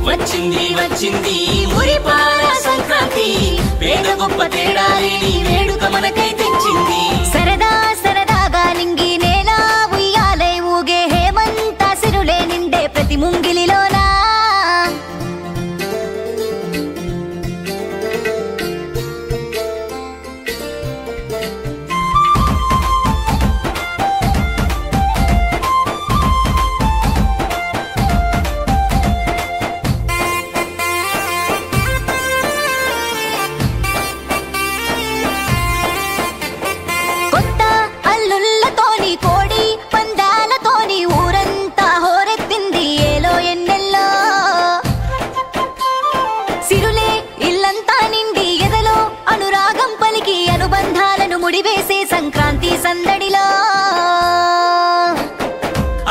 వచ్చింది వచ్చింది మురిపాల సంక్రాంతి పేద గొప్ప తేడాలేని వేడుక మనకై తెచ్చింది సరదా సరదాగా నింగి నేల ఉయ్యాలై ఊగే హేమంత సిరులే నిండే ప్రతి ముంగిలిలోనా ముడివేసే సంక్రాంతి సందడిలో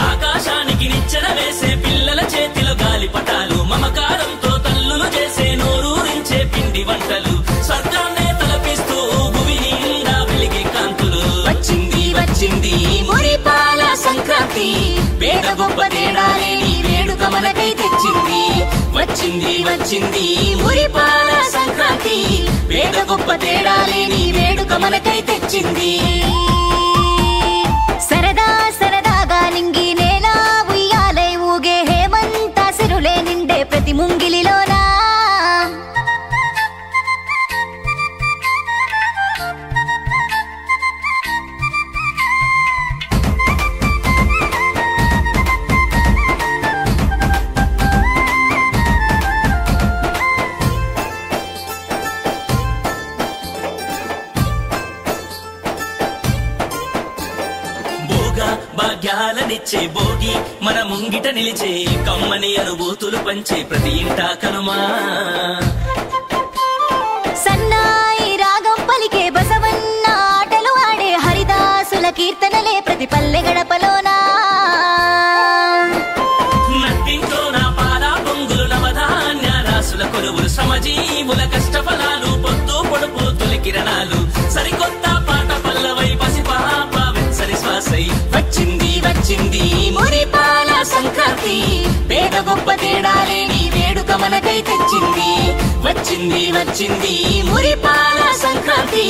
ఆకాశానికి నిచ్చెన వేసే పిల్లల చేతిలో గాలిపటాలు మమకారంతో తల్లులు చేసే నోరూరించే పిండి వంటలు స్వర్గాన్నే తలపిస్తూ భూమి నిండా వెలిగే కాంతులు వచ్చింది వచ్చింది మురిపాల సంక్రాంతి పేద గొప్ప తేడాలేని వేడుక మనకై తెచ్చింది వచ్చింది వచ్చింది మురిపాల సంక్రాంతి పేద గొప్ప తేడాలేని వేడుక మనకై తెచ్చింది సరదా సరదాగా నింగి నేల ఉయ్యాలై ఊగే హేమంత సిరులే నిండే ప్రతి ముంగిలిలోనా భాగ్యాలనిచ్చే భోగి మన ముంగిట నిలిచే కమ్మని అనుభూతులు పంచే ప్రతి ఇంటా కనుమా సన్నాయి రాగం పలికే బసవన్న ఆటలు ఆడే హరిదాసుల కీర్తనలే ప్రతి పల్లె గడపలోనా నట్టింట్లో నా పాల పొంగులు నవధాన్య రాసుల కొలువులు శ్రమజీవుల కష్టఫలాలు పొద్దు పొడుపు తొలి కిరణాలు సరికొత్త పాట పల్లవై పసిపాప వెచ్చని శ్వాసై వచ్చింది వచ్చింది మురిపాల సంక్రాంతి పేద గొప్ప తేడాలేని వేడుక మనకై తెచ్చింది వచ్చింది వచ్చింది మురిపాల సంక్రాంతి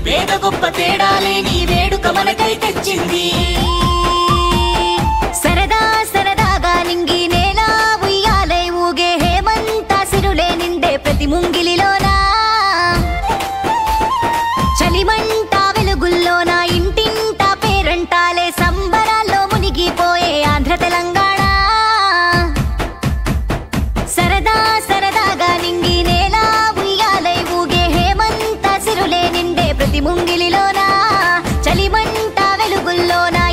పేద గొప్ప తేడాలేని వేడుక మనకై తెచ్చింది సరదా సరదాగా నింగి నేల ఉయ్యాలై ఊగే హేమంత సిరులే నిండే ప్రతి ముంగిలిలోనా చలిమంట వెలుగుల్లోనా ఇంటింట పేరంటాలే సంబరాల్లో మునిగిపోయే ఆంధ్ర తెలంగాణ సరదా సరదాగా నింగి నేల ఉయ్యాలై ఊగే హేమంత సిరులే నిండే ప్రతి ముంగిలిలోనా చలిమంట వెలుగుల్లోనా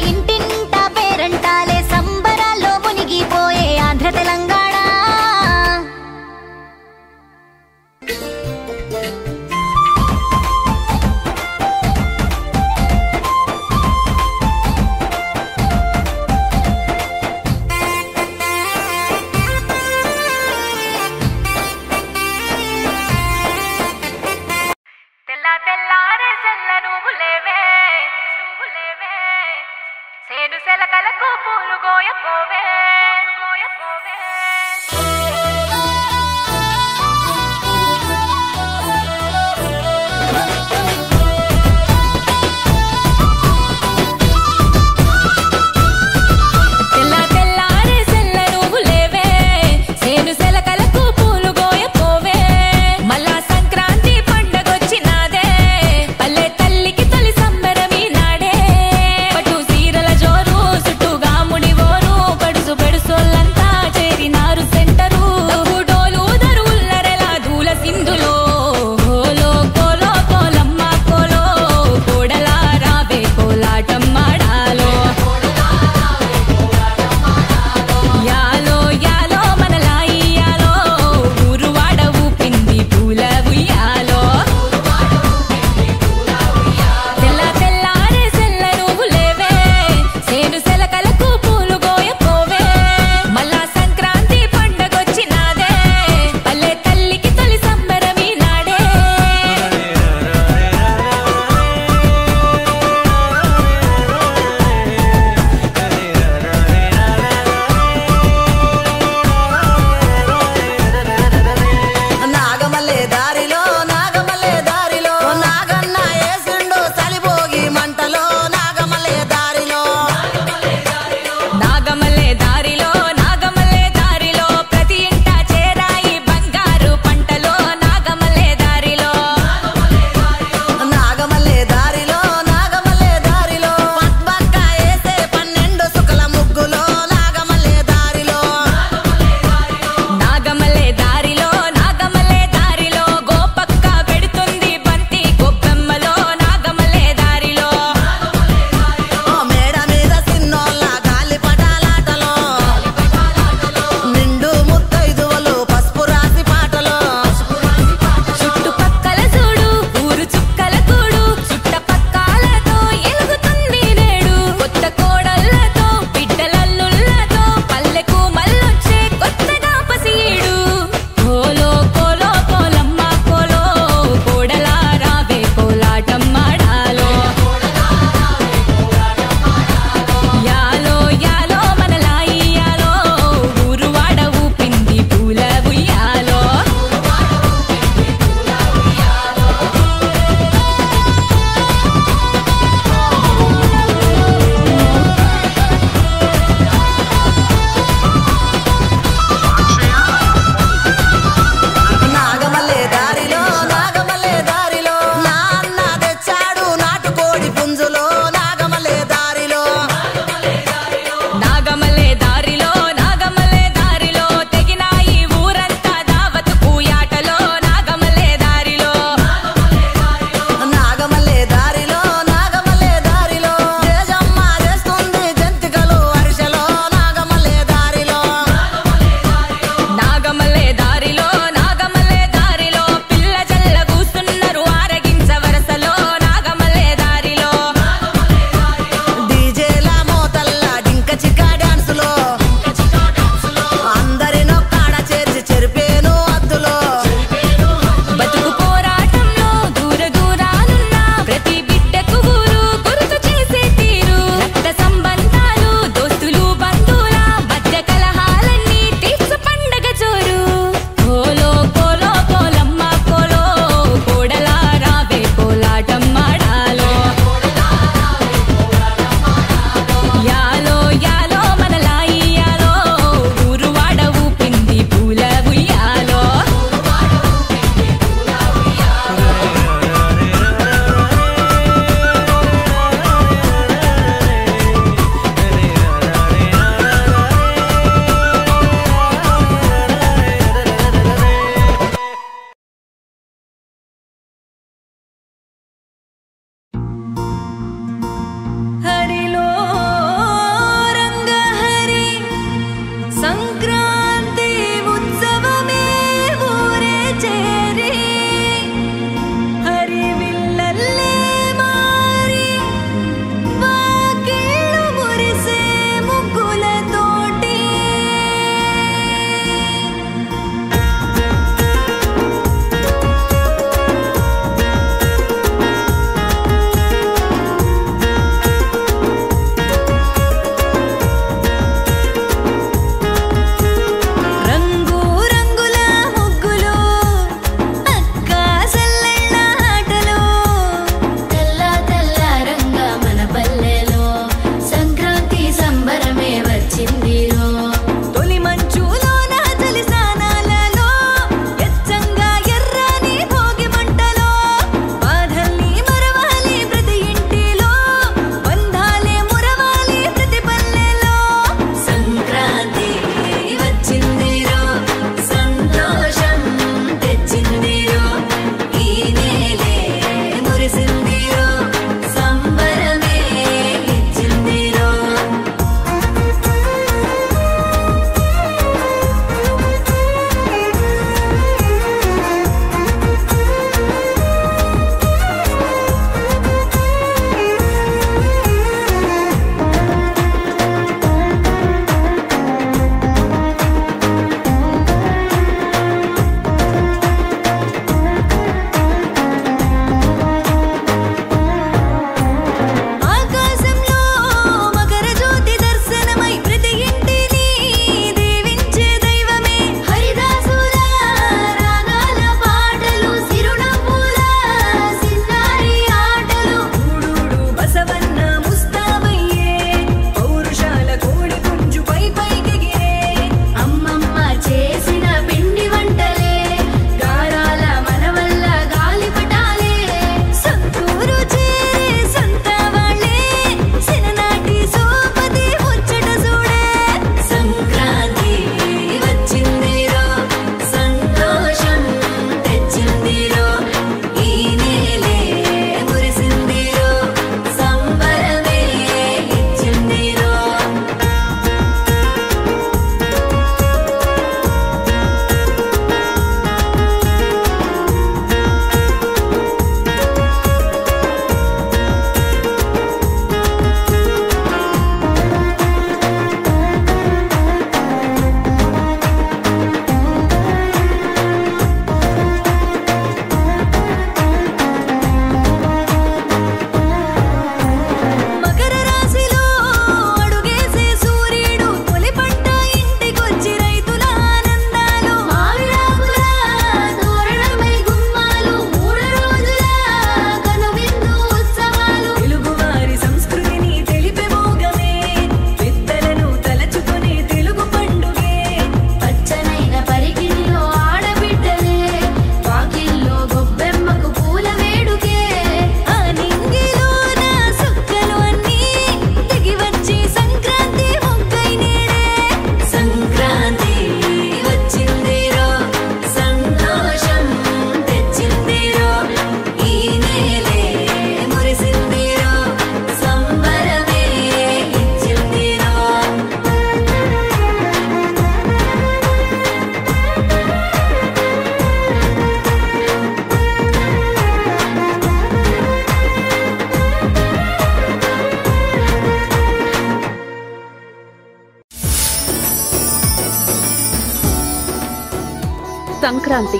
సంక్రాంతి.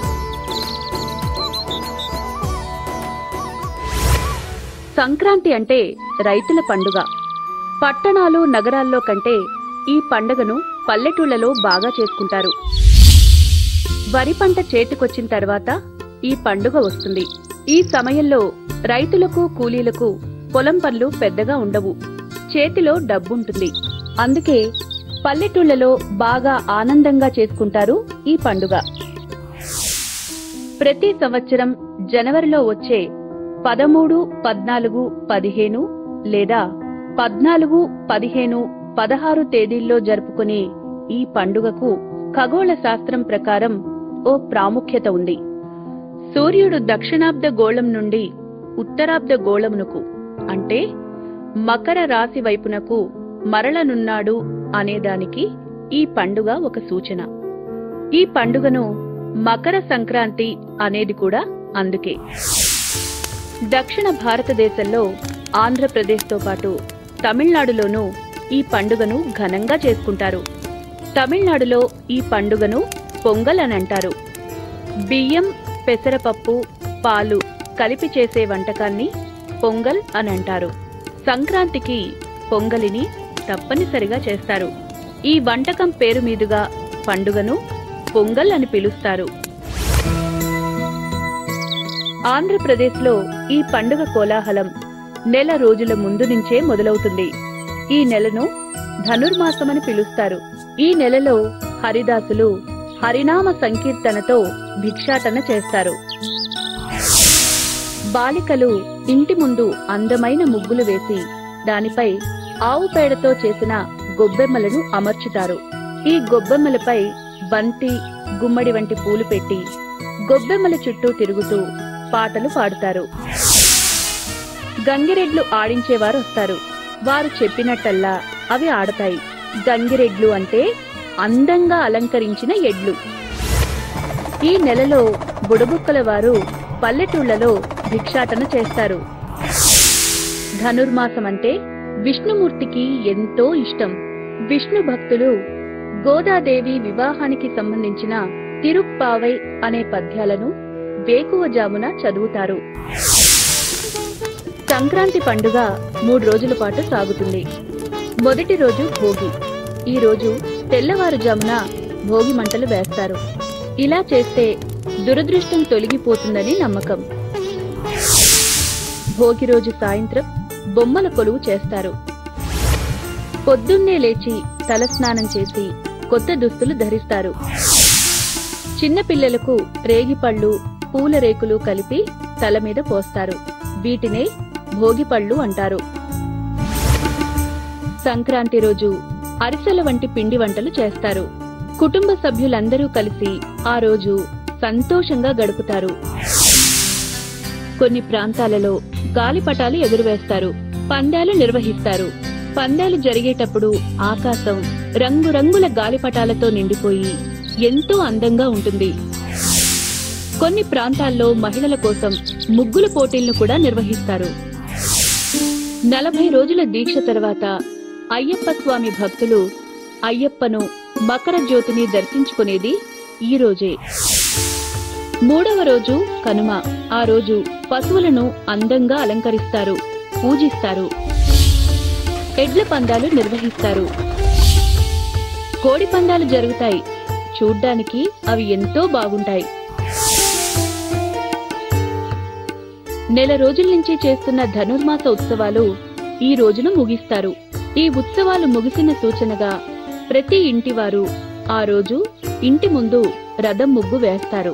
సంక్రాంతి అంటే రైతుల పండుగ. పట్టణాలు నగరాల్లో కంటే ఈ పండుగను పల్లెటూళ్లలో బాగా చేసుకుంటారు. వరి పంట చేతికొచ్చిన తర్వాత ఈ పండుగ వస్తుంది. ఈ సమయంలో రైతులకు కూలీలకు పొలం పనులు పెద్దగా ఉండవు. చేతిలో డబ్బుంటుంది. అందుకే పల్లెటూళ్లలో బాగా ఆనందంగా చేసుకుంటారు ఈ పండుగ. ప్రతి సంవత్సరం జనవరిలో వచ్చే 13, 14, 15 లేదా 14, 15, 16 తేదీల్లో జరుపుకునే ఈ పండుగకు ఖగోళ శాస్త్రం ప్రకారం ఓ ప్రాముఖ్యత ఉంది. సూర్యుడు దక్షిణాబ్ద గోళం నుండి ఉత్తరాబ్ద గోళమునకు అంటే మకర రాశి వైపునకు మరలనున్నాడు అనేదానికి ఈ పండుగ ఒక సూచన. ఈ పండుగను మకర సంక్రాంతి అనేది కూడా అందుకే. దక్షిణ భారతదేశంలో ఆంధ్రప్రదేశ్తో పాటు తమిళనాడులోనూ ఈ పండుగను ఘనంగా చేసుకుంటారు. తమిళనాడులో ఈ పండుగను పొంగల్ అని అంటారు. బియ్యం, పెసరపప్పు, పాలు కలిపి చేసే వంటకాన్ని పొంగల్ అని అంటారు. సంక్రాంతికి పొంగలిని తప్పనిసరిగా చేస్తారు. ఈ వంటకం పేరు మీదుగా పండుగను పొంగల్ అని పిలుస్తారు. ఆంధ్రప్రదేశ్లో ఈ పండుగ కోలాహలం నెల రోజుల ముందు నుంచే మొదలవుతుంది. ఈ నెలను ధనుర్మాసమని పిలుస్తారు. ఈ నెలలో హరిదాసులు హరినామ సంకీర్తనతో భిక్షాటన చేస్తారు. బాలికలు ఇంటి ముందు అందమైన ముగ్గులు వేసి దానిపై ఆవు పేడతో చేసిన గొబ్బెమ్మలను అమర్చుతారు. ఈ గొబ్బెమ్మలపై బంతి, గుమ్మడి వంటి పూలు పెట్టి గొబ్బెమ్మల చుట్టూ తిరుగుతూ పాటలు పాడుతారు. గంగిరెడ్లు ఆడించేవారు వస్తారు. వారు చెప్పినట్టల్లా అవి ఆడతాయి. గంగిరెడ్లు అంటే అందంగా అలంకరించిన ఎడ్లు. ఈ నెలలో బుడబుక్కల వారు పల్లెటూళ్లలో భిక్షాటన చేస్తారు. ధనుర్మాసం అంటే విష్ణుమూర్తికి ఎంతో ఇష్టం. విష్ణు భక్తులు గోదాదేవి వివాహానికి సంబంధించిన తిరుప్పావై అనే పద్యాలను వేకువజామున చదువుతారు. సంక్రాంతి పండుగ 3 రోజుల పాటు సాగుతుంది. మొదటి రోజు భోగి. ఈ రోజు తెల్లవారుజామున భోగి మంటలు వేస్తారు. ఇలా చేస్తే దురదృష్టం తొలగిపోతుందని నమ్మకం. భోగి రోజు సాయంత్రం బొమ్మల కొలువు చేస్తారు. పొద్దున్నే లేచి తలస్నానం చేసి కొత్త దుస్తులు ధరిస్తారు. చిన్నపిల్లలకు రేగిపళ్ళు, పూల రేకులు కలిపి తల మీద పోస్తారు. వీటినే భోగిపళ్ళు అంటారు. సంక్రాంతి రోజు అరిసెల వంటి పిండి వంటలు చేస్తారు. కుటుంబ సభ్యులందరూ కలిసి ఆ రోజు సంతోషంగా గడుపుతారు. కొన్ని ప్రాంతాలలో గాలిపటాలు ఎగురవేస్తారు. పందాలు నిర్వహిస్తారు. పందాలు జరిగేటప్పుడు ఆకాశం రంగురంగుల గాలిపటాలతో నిండిపోయి ఎంతో అందంగా ఉంటుంది. కొన్ని ప్రాంతాల్లో మహిళల కోసం ముగ్గుల పోటీలను కూడా నిర్వహిస్తారు. 40 రోజుల దీక్ష తర్వాత అయ్యప్ప స్వామి భక్తులు అయ్యప్పను మకర జ్యోతిని దర్శించుకునేది ఈ రోజే. 3వ రోజు కనుమ. ఆ రోజు పశువులను అందంగా అలంకరిస్తారు, పూజిస్తారు. ఎడ్ల పందాలు నిర్వహిస్తారు. కోడి పందాలు జరుగుతాయి. చూడ్డానికి అవి ఎంతో బాగుంటాయి. నెల రోజుల నుంచి చేస్తున్న ధనుర్మాస ఉత్సవాలు ఈ రోజును ముగిస్తారు. ఈ ఉత్సవాలు ముగిసిన సూచనగా ప్రతి ఇంటివారు ఆ రోజు ఇంటి ముందు రథం ముగ్గు వేస్తారు.